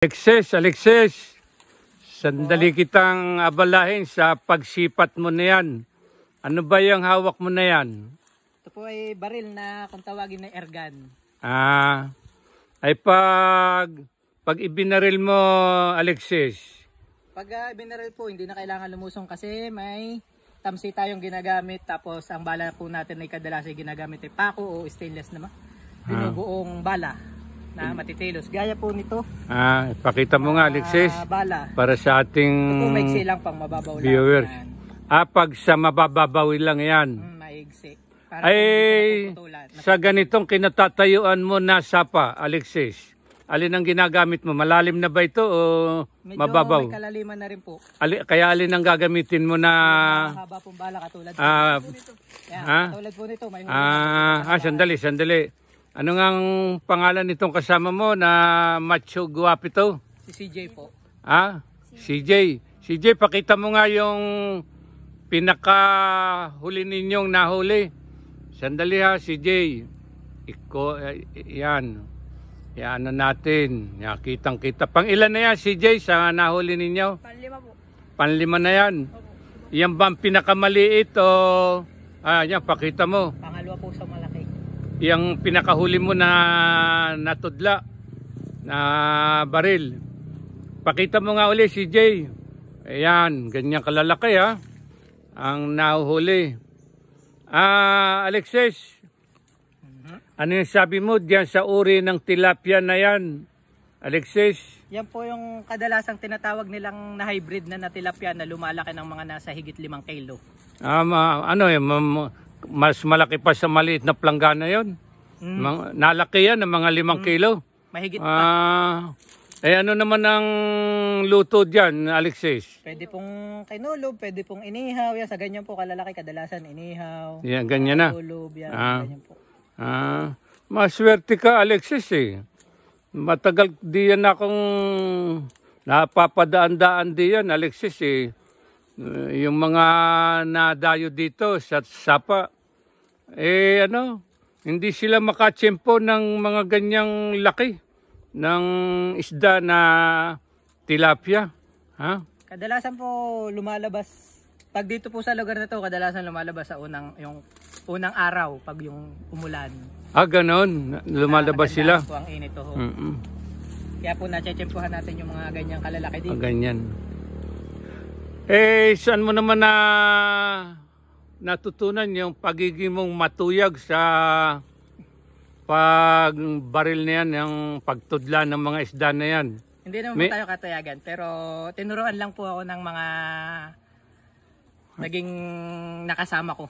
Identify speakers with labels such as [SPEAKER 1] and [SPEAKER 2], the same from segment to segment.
[SPEAKER 1] Alexis, sandali kitang abalahin sa pagsipat mo na yan. Ano ba yung hawak mo na yan?
[SPEAKER 2] Ito po ay baril na kung tawagin na airgun.
[SPEAKER 1] Ay pag ibinaril mo, Alexis.
[SPEAKER 2] Pag ibinaril po, hindi na kailangan lumusong kasi may tamsi tayong ginagamit. Tapos ang bala po natin ay kadalasay ginagamit ay pako o stainless na binubuong bala na matitilos. Gaya po nito.
[SPEAKER 1] Pakita mo nga, Alexis.
[SPEAKER 2] Bala.
[SPEAKER 1] Para sa ating
[SPEAKER 2] ito po maigsi lang pang mababaw
[SPEAKER 1] viewers.
[SPEAKER 2] Lang.
[SPEAKER 1] Pag sa mabababaw lang yan.
[SPEAKER 2] Maigsi.
[SPEAKER 1] Ay, sa ganitong kinatatayuan mo na sapa, Alexis, alin ang ginagamit mo? Malalim na ba ito o
[SPEAKER 2] medyo
[SPEAKER 1] mababaw?
[SPEAKER 2] Medyo may kalaliman na rin po.
[SPEAKER 1] Kaya alin ang gagamitin mo na...
[SPEAKER 2] Haba pong bala katulad po nito. Katulad po nito. May
[SPEAKER 1] sandali. Ano nga ang pangalan nitong kasama mo na macho guwapito?
[SPEAKER 2] Si CJ po.
[SPEAKER 1] CJ. CJ, pakita mo nga yung pinakahuli ninyong nahuli. Sandali ha, CJ. Yan. Yan na natin. Yan, kitang-kita. Pang ilan na yan, CJ, sa nahuli ninyo?
[SPEAKER 2] Panlima po.
[SPEAKER 1] Panlima na yan. Yan ba ang pinakamaliit o... yan, pakita mo.
[SPEAKER 2] Pangalawa po sa malaki.
[SPEAKER 1] Yung pinakahuli mo na natudla na baril. Pakita mo nga uli, CJ. Ayan, ganyan kalalaki ang nahuhuli. Alexis, ano yung sabi mo diyan sa uri ng tilapia na yan, Alexis?
[SPEAKER 2] Yan po yung kadalasang tinatawag nilang na hybrid na tilapia na lumalaki ng mga nasa higit 5 kilo.
[SPEAKER 1] Mas malaki pa sa maliit na planggana yon. Nalaki yan ng mga 5 kilo.
[SPEAKER 2] Mahigit pa.
[SPEAKER 1] Ano naman ang luto dyan, Alexis?
[SPEAKER 2] Pwede pong kinulob, pwede pong inihaw. Yan, sa ganyan po kalalaki kadalasan inihaw.
[SPEAKER 1] Yan, ganyan na.
[SPEAKER 2] Kinulob, yan, ganyan po.
[SPEAKER 1] Maswerte ka, Alexis eh. Matagal diyan akong napapadaan-daan diyan, Alexis eh. Yung mga nadayo dito sa sapa, hindi sila makatsempo ng mga ganyang laki ng isda na tilapia.
[SPEAKER 2] Kadalasan po lumalabas, pag dito po sa lugar na to, kadalasan lumalabas sa yung unang araw pag yung umulan.
[SPEAKER 1] Ganon, lumalabas sila.
[SPEAKER 2] Po ang init to. Kaya po natsetsempohan natin yung mga ganyang kalalaki dito.
[SPEAKER 1] Ganyan. Saan mo naman natutunan yung pagiging mong matuyag sa pagbaril na yan, yung pagtudla ng mga isda na yan?
[SPEAKER 2] Hindi naman po tayo katayagan, pero tinuruan lang po ako ng mga naging nakasama ko.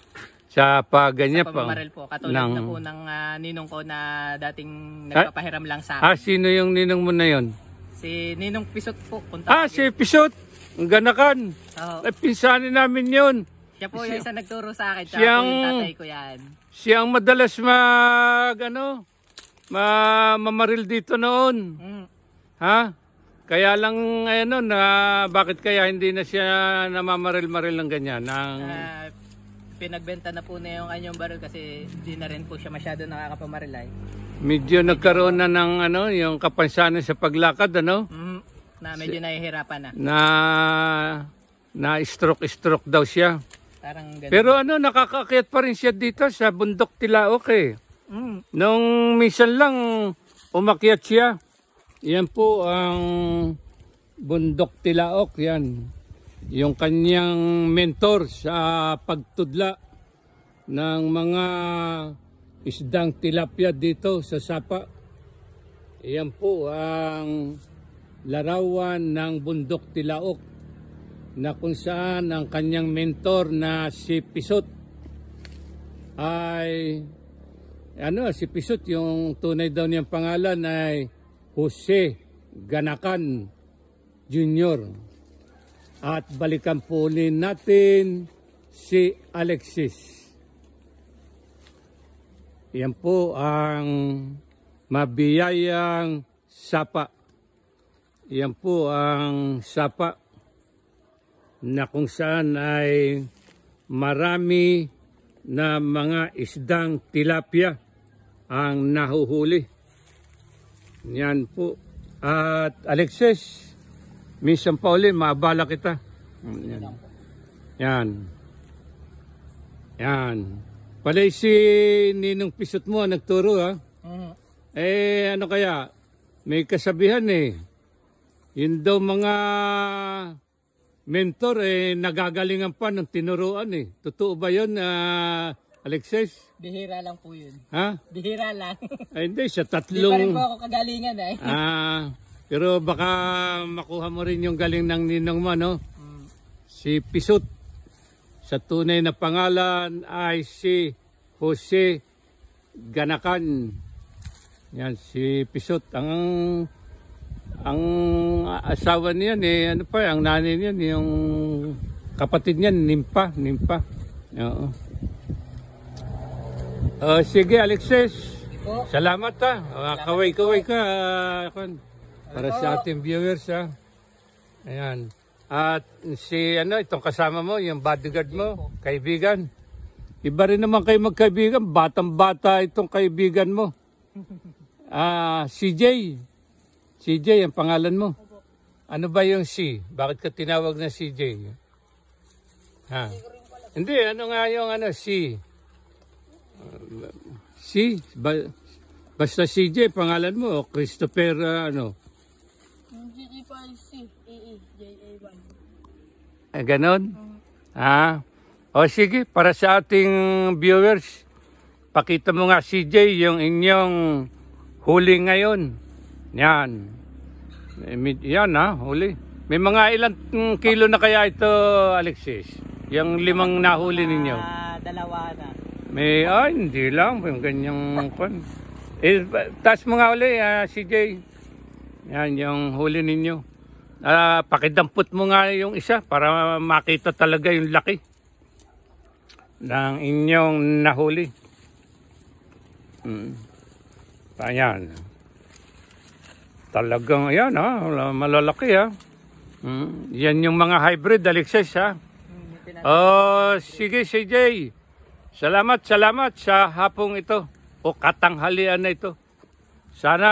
[SPEAKER 1] Sa pagganyan
[SPEAKER 2] pa? Sa pagbaril po. Katulad na po ng ninong ko na dating nagpapahiram lang sa akin.
[SPEAKER 1] Sino yung ninong mo na yon?
[SPEAKER 2] Si Ninong Pisot po.
[SPEAKER 1] Si Pisot! Ang ganakan. Pinsanin namin yun.
[SPEAKER 2] Siya po yung isa nagturo sa akin. Siya po yung tatay ko yan.
[SPEAKER 1] Siya ang madalas mamaril dito noon. Kaya lang bakit kaya hindi na siya namamaril-maril ng ganyan?
[SPEAKER 2] Pinagbenta na po na yung kanyang baril kasi hindi na rin po siya masyado nakakapamaril.
[SPEAKER 1] Medyo nagkaroon na ng yung kapansanan sa paglakad,
[SPEAKER 2] na medyo nahihirapan na.
[SPEAKER 1] Na stroke daw siya.
[SPEAKER 2] Parang ganun.
[SPEAKER 1] Pero nakakaakyat pa rin siya dito sa bundok Tilaok eh. Nung minsan lang umakyat siya. Yan po ang bundok Tilaok yan. Yung kanyang mentor sa pagtudla ng mga isdang tilapia dito sa sapa. Yan po ang larawan ng bundok Tilaok na kung saan ang kanyang mentor na si Pisot ay si Pisot, yung tunay daw niyang pangalan ay Jose Ganakan Jr. At balikan po natin si Alexis. Yan po ang mabiyayang sapa. Yan po ang sapa na kung saan ay marami na mga isdang tilapia ang nahuhuli. Yan po. At Alexis, minsan pa uli, maabala kita. Yan. Yan. Palay si Ninong Pisot mo, nagturo ha. Ano kaya? May kasabihan eh. Yun daw mga mentor nagagalingan pa ng tinuruan eh. Totoo ba yun, Alexis?
[SPEAKER 2] Bihira lang po yun.
[SPEAKER 1] Ha?
[SPEAKER 2] Bihira lang.
[SPEAKER 1] Ay, hindi, sa
[SPEAKER 2] Di pa rin
[SPEAKER 1] tatlong...
[SPEAKER 2] po ako kagalingan eh.
[SPEAKER 1] Pero baka makuha mo rin yung galing ng ninong mo, no? Si Pisot. Sa tunay na pangalan ay si Jose Ganakan. Yan, si Pisot. Ang asawa niyan ano pa, ang nanay niyan, yung kapatid niyan, Nimpa. Oo. Sige, Alexis.
[SPEAKER 2] Po.
[SPEAKER 1] Salamat ha. Kaway-kaway ka. Para sa ating viewers ha. Ayan. At si itong kasama mo, yung bodyguard mo, kaibigan. Iba rin naman kayo magkaibigan. Batang-bata itong kaibigan mo. CJ. CJ ang pangalan mo. Ano ba yung C? Bakit ka tinawag na CJ? Ha? Hindi, ano nga yung C? Basta CJ, pangalan mo, o Christopher, ganon? O sige, para sa ating viewers, pakita mo nga CJ, yung inyong huli ngayon. Yan. Yan huli. May mga ilang kilo na kaya ito, Alexis? Yung 5 nahuli ninyo?
[SPEAKER 2] 2 na.
[SPEAKER 1] Hindi lang. Yung ganyang kwan. Taas mo nga uli, CJ. Yan, yung huli ninyo. Pakidampot mo nga yung isa para makita talaga yung laki ng inyong nahuli. Ayan. Talagang, ayan malalaki Yan yung mga hybrid, Alexis sige CJ. Salamat sa hapong ito o katanghalian na ito. Sana,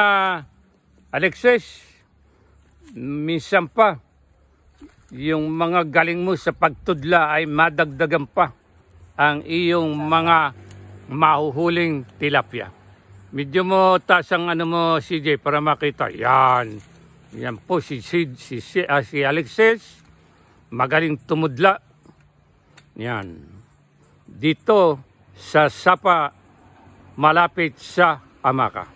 [SPEAKER 1] Alexis, minsan pa, yung mga galing mo sa pagtudla ay madagdagan pa ang iyong mga mahuhuling tilapia. Medyo mo taas ang mo, CJ, para makita. Yan. Yan po si Alexis. Magaling tumudla. Yan. Dito sa Sapa, malapit sa Amaca.